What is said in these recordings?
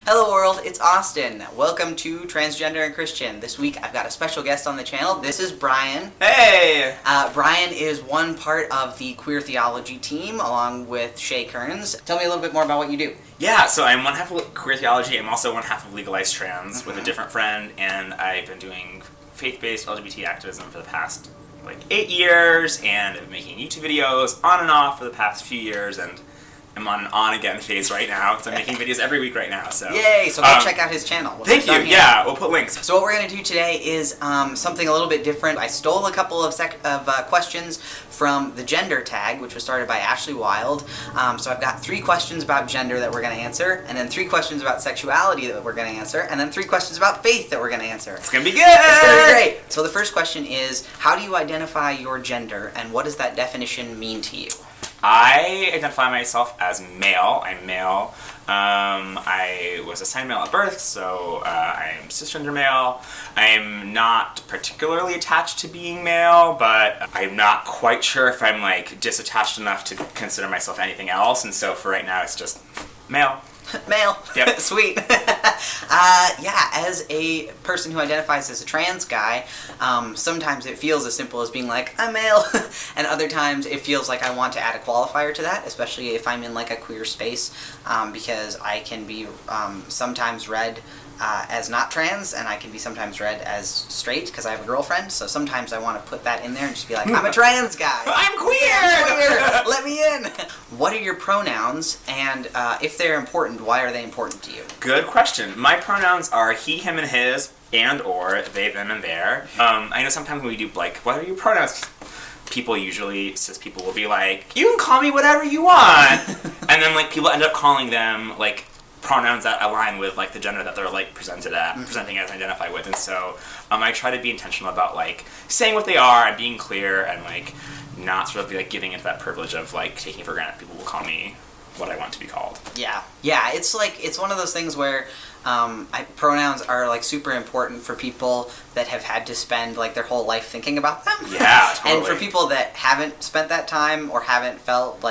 Hello world, it's Austin. Welcome to Transgender and Christian. This week I've got a special guest on the channel. This is Bryan. Hey! Bryan is one part of the queer theology team along with Shay Kearns. Tell me a little bit more about what you do. Yeah, so I'm one half of queer theology. I'm also one half of Legalized Trans with a different friend, and I've been doing faith-based LGBT activism for the past 8 years, and I've been making YouTube videos on and off for the past few years, and I'm on an on-again phase right now, because I'm making videos every week right now, so... Yay! So go check out his channel. Thank you, yeah, we'll put links. So what we're going to do today is something a little bit different. I stole a couple of questions from the gender tag, which was started by Ashley Wild. So I've got 3 questions about gender that we're going to answer, and then 3 questions about sexuality that we're going to answer, and then 3 questions about faith that we're going to answer. It's going to be good! It's going to be great! So the first question is, how do you identify your gender, and what does that definition mean to you? I identify myself as male. I'm male. I was assigned male at birth, so I'm cisgender male. I'm not particularly attached to being male, but I'm not quite sure if I'm disattached enough to consider myself anything else, and so for right now it's just male. Male. Yep. Sweet. Yeah, as a person who identifies as a trans guy, sometimes it feels as simple as being like, I'm male, and other times it feels like I want to add a qualifier to that, especially if I'm in a queer space, because I can be sometimes read as not trans, and I can be sometimes read as straight because I have a girlfriend, so sometimes I want to put that in there and just be like, I'm a trans guy! I'm queer! I'm queer! Let me in! What are your pronouns, and if they're important, why are they important to you? Good question. My pronouns are he, him, and his, and or they, them, and their. I know sometimes when we do, what are your pronouns? Cis people will be like, you can call me whatever you want! And then, people end up calling them, pronouns that align with the gender that they're presenting as and identify with, and so I try to be intentional about saying what they are and being clear and not sort of be giving into that privilege of taking it for granted people will call me what I want to be called. Yeah, it's it's one of those things where pronouns are super important for people that have had to spend their whole life thinking about them. Yeah, totally. And for people that haven't spent that time or haven't felt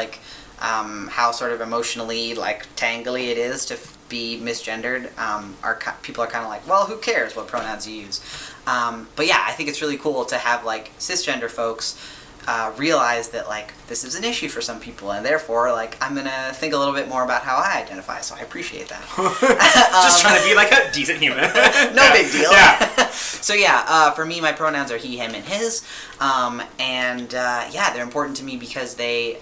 how sort of emotionally tangly it is to be misgendered, people are kind of like, well, who cares what pronouns you use? But yeah, I think it's really cool to have cisgender folks realize that this is an issue for some people, and therefore I'm gonna think a little bit more about how I identify, so I appreciate that. Just trying to be a decent human. No big deal. Yeah. So yeah, for me, my pronouns are he, him, and his, and they're important to me because they,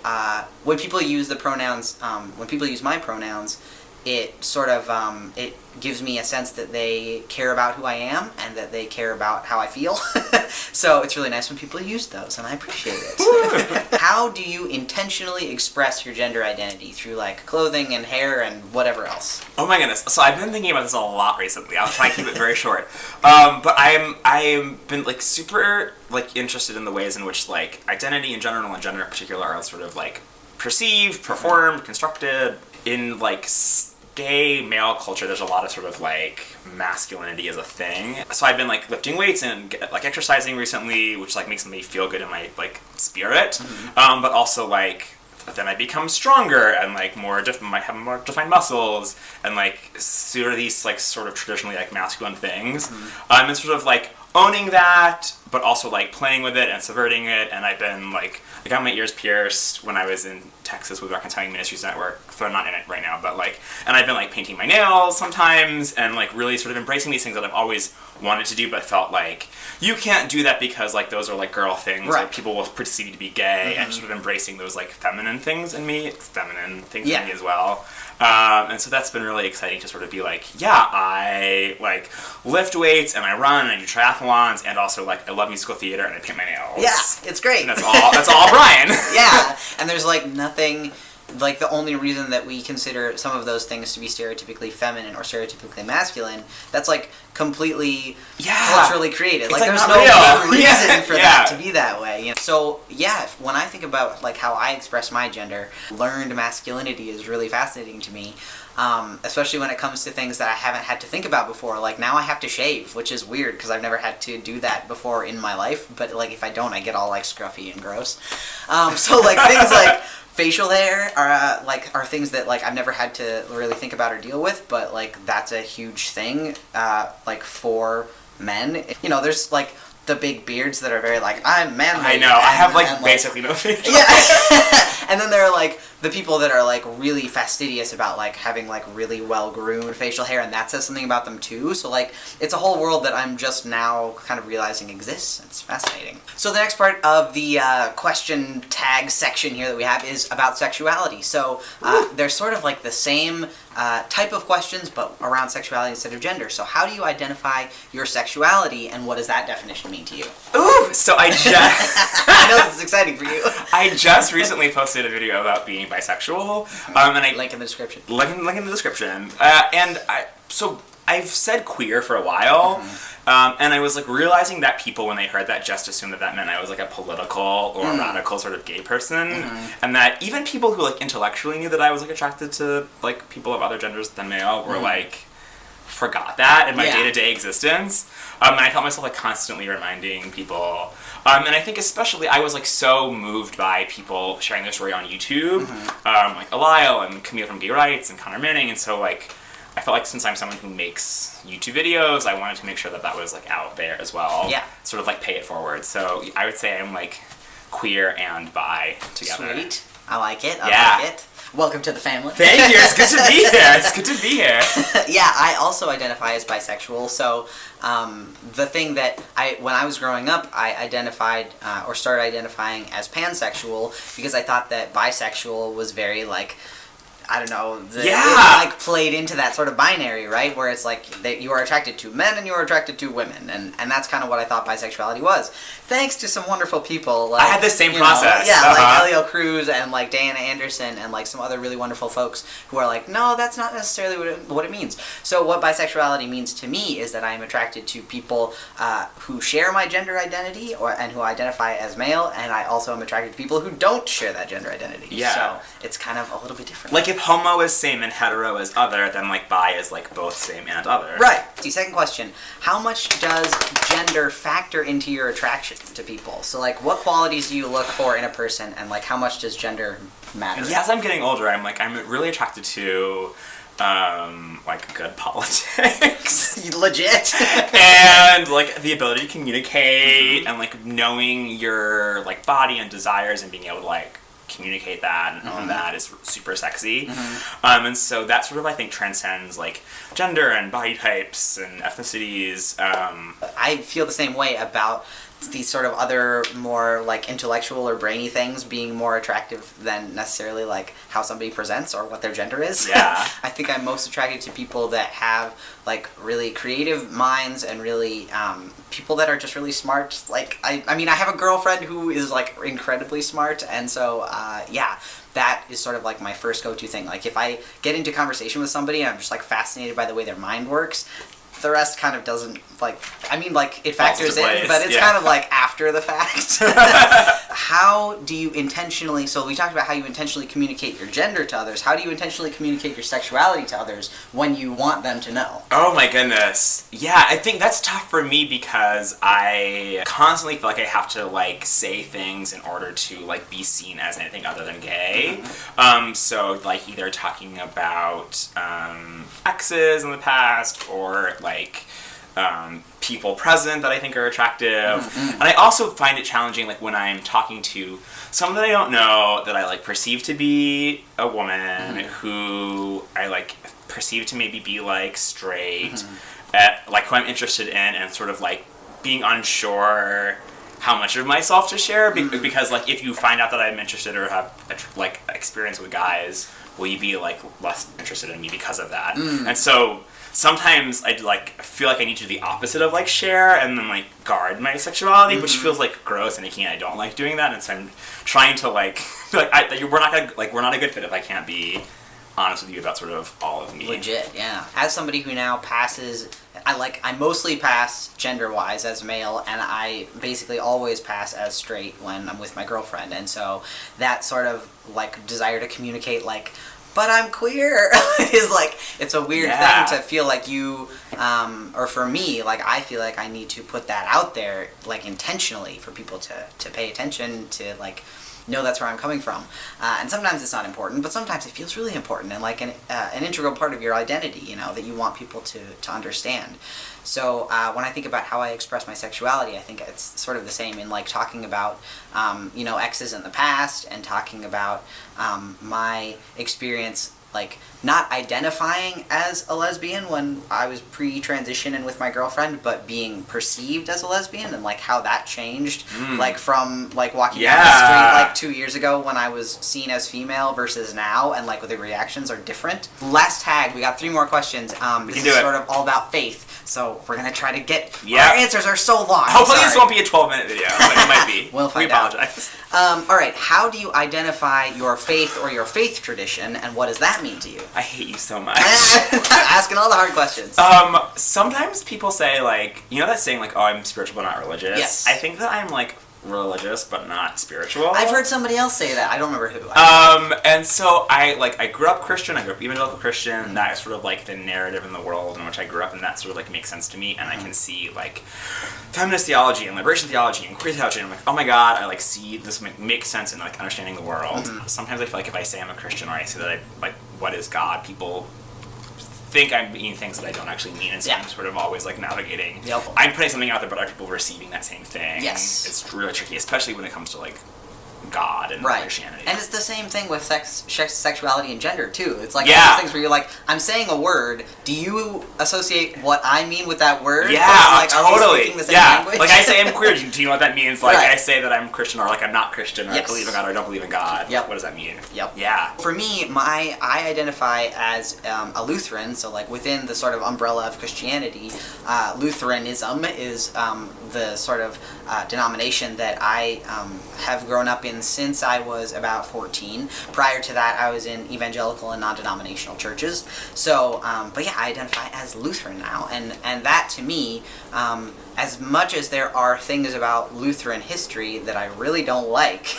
when people use the pronouns, when people use my pronouns, it sort of, it gives me a sense that they care about who I am and that they care about how I feel. So it's really nice when people use those, and I appreciate it. How do you intentionally express your gender identity? Through clothing and hair and whatever else? Oh my goodness. So I've been thinking about this a lot recently. I'll try to keep it very short. But I've been super interested in the ways in which identity in general and gender in particular are sort of perceived, performed, constructed. In gay male culture, there's a lot of sort of masculinity as a thing. So I've been lifting weights and exercising recently, which makes me feel good in my spirit. Mm-hmm. But also then I become stronger and might have more defined muscles and sort of these sort of traditionally masculine things. Mm-hmm. And sort of owning that, but also playing with it and subverting it. And I've been I got my ears pierced when I was in Texas with Reconciling Ministries Network, so I'm not in it right now, but and I've been painting my nails sometimes and really sort of embracing these things that I've always wanted to do, but felt you can't do that because those are girl things, right. Or people will perceive you to be gay, and sort of embracing those feminine things in me in me as well. And so that's been really exciting to sort of be I lift weights and I run and I do triathlons, and also I love musical theater and I paint my nails. Yeah, it's great. And that's all Bryan. Yeah, and there's nothing, the only reason that we consider some of those things to be stereotypically feminine or stereotypically masculine, that's completely culturally created. It's there's no reason for that to be that way. So yeah, when I think about how I express my gender, learned masculinity is really fascinating to me. Especially when it comes to things that I haven't had to think about before. Now I have to shave, which is weird because I've never had to do that before in my life, but if I don't, I get all scruffy and gross. So things facial hair are things that like I've never had to really think about or deal with, but like that's a huge thing like for men. You know, there's like the big beards that are very like I'm manly. I know. I have like basically no facial. Yeah. And then there are like the people that are like really fastidious about like having like really well groomed facial hair, and that says something about them too. So like it's a whole world that I'm just now kind of realizing exists. It's fascinating. So the next part of the question tag section here that we have is about sexuality. So they're sort of like the same type of questions, but around sexuality instead of gender. So how do you identify your sexuality, and what does that definition mean to you? Ooh, so I just I know this is exciting for you. I just recently posted a video about being bisexual, and I link in the description. Link in the description, so I've said queer for a while, and I was like realizing that people, when they heard that, just assumed that meant I was like a political or a radical sort of gay person, and that even people who like intellectually knew that I was like attracted to like people of other genders than male were like forgot that in my day-to-day existence. And I felt myself like constantly reminding people. And I think especially I was like so moved by people sharing their story on YouTube, like Alile and Camille from Gay Rights and Connor Manning, and so like I felt like since I'm someone who makes YouTube videos, I wanted to make sure that was like out there as well. Yeah. Sort of like pay it forward. So I would say I'm like queer and bi together. Sweet. I like it. I like it. Welcome to the family. Thank you. It's good to be here. It's good to be here. Yeah, I also identify as bisexual. So the thing that when I was growing up, I identified or started identifying as pansexual because I thought that bisexual was very like, I don't know, it like played into that sort of binary, right? Where it's like that you are attracted to men and you are attracted to women, and that's kind of what I thought bisexuality was. Thanks to some wonderful people, like I had the same process. Like Eliel Cruz and like Diana Anderson and like some other really wonderful folks who are like, no, that's not necessarily what it means. So what bisexuality means to me is that I am attracted to people who share my gender identity and who identify as male, and I also am attracted to people who don't share that gender identity. Yeah. So it's kind of a little bit different. Like if homo is same and hetero is other, then like bi is like both same and other. Right. The second question, how much does gender factor into your attraction to people? So like what qualities do you look for in a person, and like how much does gender matter? Yeah, as I'm getting older, I'm really attracted to like good politics. Legit. And like the ability to communicate and like knowing your like body and desires and being able to like communicate that and own that is super sexy. And so that sort of I think transcends like gender and body types and ethnicities. I feel the same way about these sort of other more like intellectual or brainy things being more attractive than necessarily like how somebody presents or what their gender is. Yeah. I think I'm most attracted to people that have like really creative minds and really people that are just really smart. Like I mean I have a girlfriend who is like incredibly smart, and so that is sort of like my first go-to thing. Like if I get into conversation with somebody and I'm just like fascinated by the way their mind works, the rest kind of doesn't, like, I mean, like, it factors in, but it's kind of, like, after the fact. How do you intentionally, so we talked about how you intentionally communicate your gender to others. How do you intentionally communicate your sexuality to others when you want them to know? Oh my goodness. Yeah, I think that's tough for me because I constantly feel like I have to, like, say things in order to, like, be seen as anything other than gay. So, like, either talking about exes in the past or, like, people present that I think are attractive. And I also find it challenging, like, when I'm talking to someone that I don't know, that I, like, perceive to be a woman, who I, like, perceive to maybe be, like, straight, like, who I'm interested in, and sort of, like, being unsure how much of myself to share, because, like, if you find out that I'm interested or have, like, experience with guys, will you be, like, less interested in me because of that? And so sometimes I like feel like I need to do the opposite of like share and then like guard my sexuality, which feels like gross and icky, and I don't like doing that. And so I'm trying to like we're not a good fit if I can't be honest with you about sort of all of me. Legit, yeah. As somebody who now passes, I mostly pass gender-wise as male, and I basically always pass as straight when I'm with my girlfriend. And so that sort of like desire to communicate like, but I'm queer is like, it's a weird thing to feel like you, or for me, like I feel like I need to put that out there like intentionally for people to pay attention to like know that's where I'm coming from. And sometimes it's not important, but sometimes it feels really important and like an integral part of your identity, you know, that you want people to understand. So when I think about how I express my sexuality, I think it's sort of the same in like talking about, you know, exes in the past and talking about my experience, like not identifying as a lesbian when I was pre-transition and with my girlfriend, but being perceived as a lesbian and like how that changed, like from like walking down the street like 2 years ago when I was seen as female versus now, and like the reactions are different. Last tag, we got 3 more questions. This is sort of all about faith. So we're gonna try to get. Our answers are so long. Hopefully this won't be a 12-minute video, but it might be. We'll find out. We apologize. All right. How do you identify your faith or your faith tradition, and what does that mean to you? I hate you so much. Asking all the hard questions. Sometimes people say like, you know that saying like, oh, I'm spiritual but not religious. Yes. I think that I'm like religious but not spiritual. I've heard somebody else say that. I don't remember who. And so I grew up Christian. I grew up evangelical Christian. And that is sort of like the narrative in the world in which I grew up, and that sort of like makes sense to me. And I can see like feminist theology and liberation theology and queer theology, and I'm like, oh my god, I like see this make sense in like understanding the world. Sometimes I feel like if I say I'm a Christian or I say that I like what is God, people think I'm meaning things that I don't actually mean, and so I'm sort of always like navigating. I'm putting something out there, but are people receiving that same thing? Yes. It's really tricky, especially when it comes to like God and Christianity. And it's the same thing with sexuality and gender too. It's like one of those things where you're like, I'm saying a word. Do you associate what I mean with that word? Yeah, like, totally. Are we speaking the same language? Like I say I'm queer. Do you know what that means? Like I say that I'm Christian, or like I'm not Christian, or I believe in God, or I don't believe in God. What does that mean? Yeah. For me, I identify as a Lutheran. So like within the sort of umbrella of Christianity, Lutheranism is the sort of denomination that I have grown up in since I was about 14. Prior to that, I was in evangelical and non-denominational churches. So, but yeah, I identify as Lutheran now, and that to me, as much as there are things about Lutheran history that I really don't like,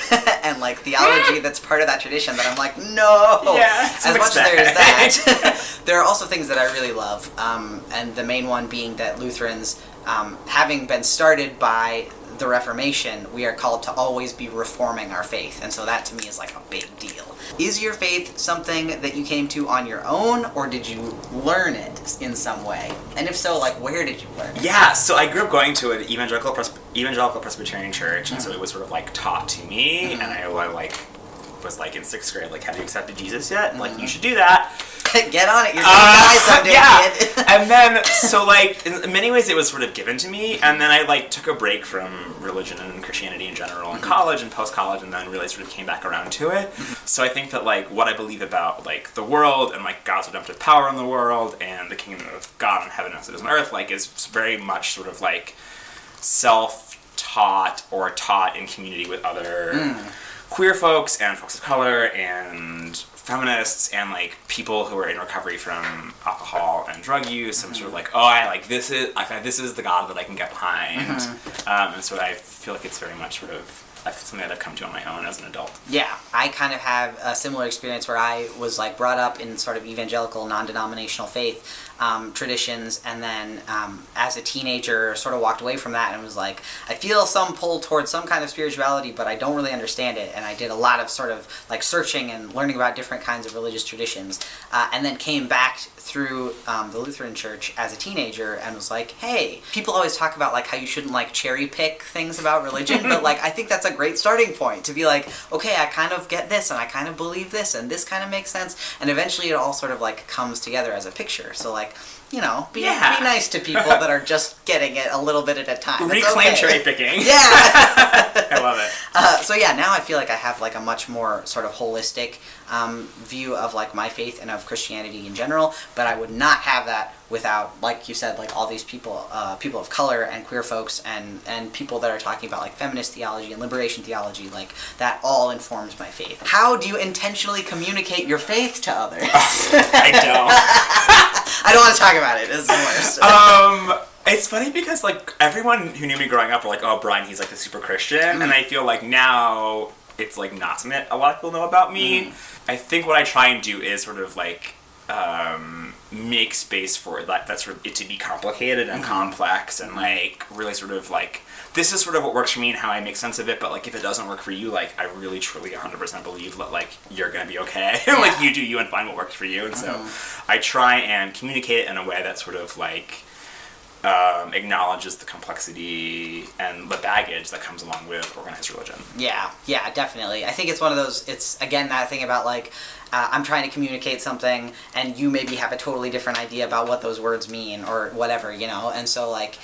and like theology that's part of that tradition that I'm like, no. As much as there is that, there are also things that I really love, and the main one being that Lutherans, having been started by the Reformation, we are called to always be reforming our faith, and so that to me is like a big deal. Is your faith something that you came to on your own, or did you learn it in some way? And if so, like where did you learn it? Yeah, so I grew up going to an evangelical Presbyterian church, and so it was sort of like taught to me, and I like was like in 6th grade, like, have you accepted Jesus yet? Like, you should do that. Get on it, you're gonna die someday, kid. And then, so like, in many ways it was sort of given to me, and then I like took a break from religion and Christianity in general in college and post-college, and then really sort of came back around to it. So I think that like, what I believe about like the world and like God's redemptive power in the world and the kingdom of God on heaven as it is on earth, like is very much sort of like self-taught or taught in community with other queer folks and folks of color and feminists and like people who are in recovery from alcohol and drug use, and sort of like, oh, I like this is the God that I can get behind, and so I feel like it's very much sort of something that I've come to on my own as an adult. Yeah, I kind of have a similar experience where I was like brought up in sort of evangelical, non-denominational faith traditions, and then as a teenager sort of walked away from that and was like, I feel some pull towards some kind of spirituality, but I don't really understand it, and I did a lot of sort of like searching and learning about different kinds of religious traditions, and then came back through the Lutheran church as a teenager and was like, hey, people always talk about like how you shouldn't like cherry pick things about religion, but like I think that's a great starting point to be like, okay, I kind of get this and I kind of believe this and this kind of makes sense, and eventually it all sort of like comes together as a picture. So like, you know, be nice to people that are just getting it a little bit at a time. Reclaim cherry picking. Yeah. I love it. So yeah, now I feel like I have like a much more sort of holistic view of like my faith and of Christianity in general, but I would not have that without, like you said, like all these people, people of color and queer folks and people that are talking about like feminist theology and liberation theology, like that all informs my faith. How do you intentionally communicate your faith to others? I don't. I don't want to talk about it. It's the worst. It's funny because like everyone who knew me growing up were like, oh, Bryan, he's like the super Christian, and I feel like now it's like not something that a lot of people know about me. I think what I try and do is sort of like make space for that sort of it to be complicated and complex and like really sort of like this is sort of what works for me and how I make sense of it, but like if it doesn't work for you, like I really truly 100% believe that like you're gonna be okay. Like you do you and find what works for you. And so I try and communicate it in a way that sort of like acknowledges the complexity and the baggage that comes along with organized religion. Yeah, definitely. I think it's one of those, it's again that thing about like I'm trying to communicate something and you maybe have a totally different idea about what those words mean or whatever, you know, and so like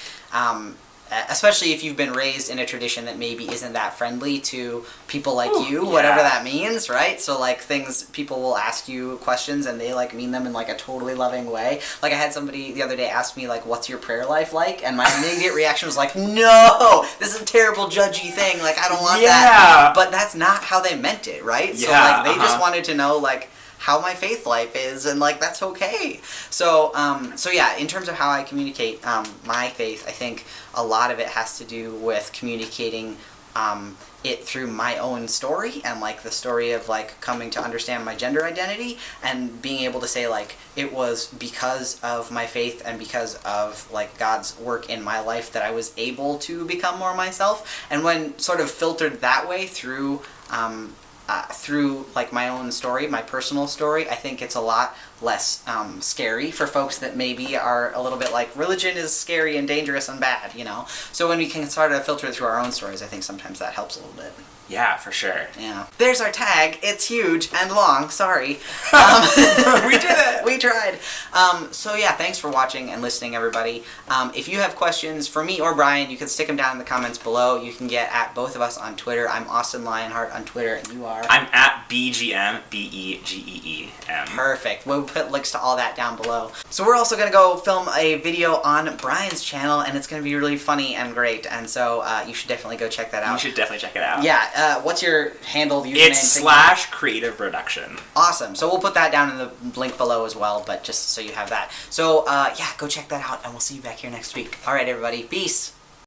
especially if you've been raised in a tradition that maybe isn't that friendly to people like you, whatever that means, right? So like people will ask you questions and they like mean them in like a totally loving way. Like I had somebody the other day ask me like, what's your prayer life like? And my immediate reaction was like, no, this is a terrible judgy thing. Like I don't want that. But that's not how they meant it, right? So like they just wanted to know like how my faith life is, and like that's okay. So yeah, in terms of how I communicate my faith, I think a lot of it has to do with communicating it through my own story and like the story of like coming to understand my gender identity and being able to say like it was because of my faith and because of like God's work in my life that I was able to become more myself. And when sort of filtered that way through like my own story, my personal story, I think it's a lot less scary for folks that maybe are a little bit like religion is scary and dangerous and bad, you know. So when we can sort of filter it through our own stories, I think sometimes that helps a little bit. Yeah, for sure. Yeah. There's our tag. It's huge and long. Sorry. We did it. We tried. So yeah, thanks for watching and listening, everybody. If you have questions for me or Bryan, you can stick them down in the comments below. You can get at both of us on Twitter. I'm Austin Lionheart on Twitter, and you are? I'm at BGM, BEGEEM. Perfect. We'll put links to all that down below. So we're also going to go film a video on Bryan's channel, and it's going to be really funny and great. And so you should definitely go check that out. You should definitely check it out. Yeah. What's your handle, username? It's /creative production. Awesome. So we'll put that down in the link below as well, but just so you have that. So yeah, go check that out, and we'll see you back here next week. All right, everybody. Peace.